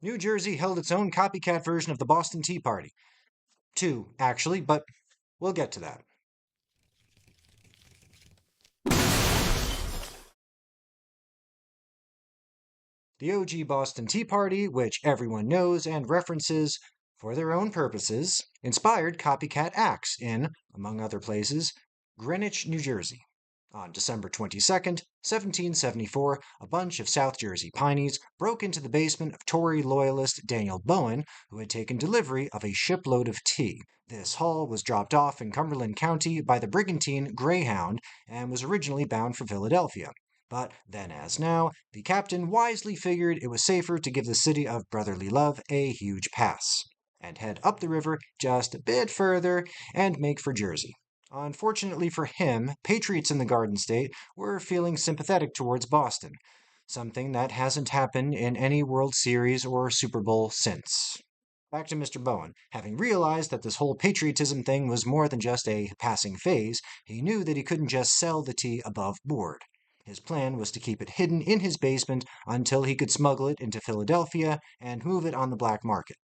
New Jersey held its own copycat version of the Boston Tea Party. Two, actually, but we'll get to that. The OG Boston Tea Party, which everyone knows and references for their own purposes, inspired copycat acts in, among other places, Greenwich, New Jersey. On December 22nd, 1774, a bunch of South Jersey Pineys broke into the basement of Tory Loyalist Daniel Bowen, who had taken delivery of a shipload of tea. This haul was dropped off in Cumberland County by the brigantine Greyhound and was originally bound for Philadelphia. But then, as now, the captain wisely figured it was safer to give the city of brotherly love a huge pass and head up the river just a bit further and make for Jersey. Unfortunately for him, Patriots in the Garden State were feeling sympathetic towards Boston, something that hasn't happened in any World Series or Super Bowl since. Back to Mr. Bowen. Having realized that this whole patriotism thing was more than just a passing phase, he knew that he couldn't just sell the tea above board. His plan was to keep it hidden in his basement until he could smuggle it into Philadelphia and move it on the black market.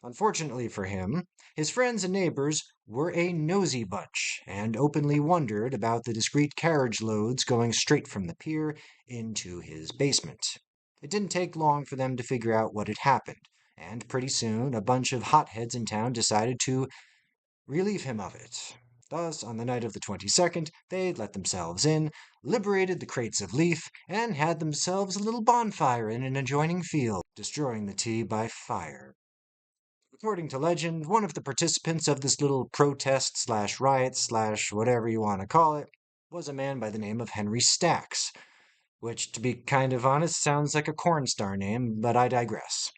Unfortunately for him, his friends and neighbors were a nosy bunch and openly wondered about the discreet carriage loads going straight from the pier into his basement. It didn't take long for them to figure out what had happened, and pretty soon a bunch of hotheads in town decided to relieve him of it. Thus, on the night of the 22nd, they let themselves in, liberated the crates of leaf, and had themselves a little bonfire in an adjoining field, destroying the tea by fire. According to legend, one of the participants of this little protest slash riot slash whatever you want to call it was a man by the name of Henry Stacks, which, to be kind of honest, sounds like a corn star name, but I digress.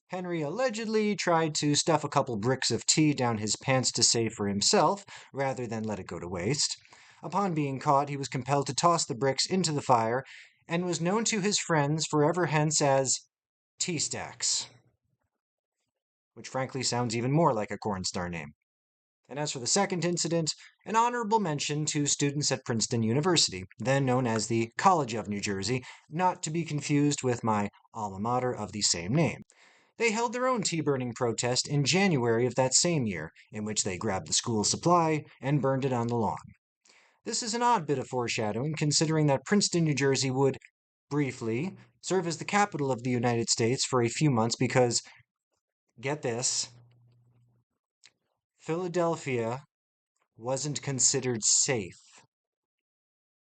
Henry allegedly tried to stuff a couple bricks of tea down his pants to save for himself, rather than let it go to waste. Upon being caught, he was compelled to toss the bricks into the fire, and was known to his friends forever hence as Tea Stacks, which frankly sounds even more like a corn star name. And as for the second incident, an honorable mention to students at Princeton University, then known as the College of New Jersey, not to be confused with my alma mater of the same name. They held their own tea-burning protest in January of that same year, in which they grabbed the school supply and burned it on the lawn. This is an odd bit of foreshadowing, considering that Princeton, New Jersey would, briefly, serve as the capital of the United States for a few months because, get this, Philadelphia wasn't considered safe.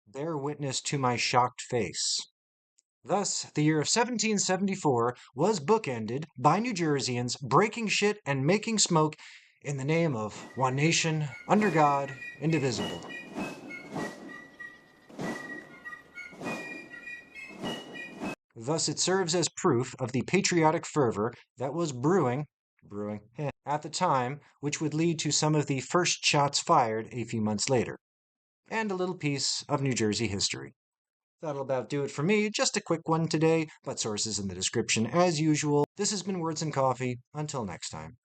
Bear witness to my shocked face. Thus, the year of 1774 was bookended by New Jerseyans breaking shit and making smoke in the name of one nation, under God, indivisible. Thus, it serves as proof of the patriotic fervor that was brewing at the time, which would lead to some of the first shots fired a few months later, and a little piece of New Jersey history. That'll about do it for me. Just a quick one today, but sources in the description as usual. This has been Words and Coffee. Until next time.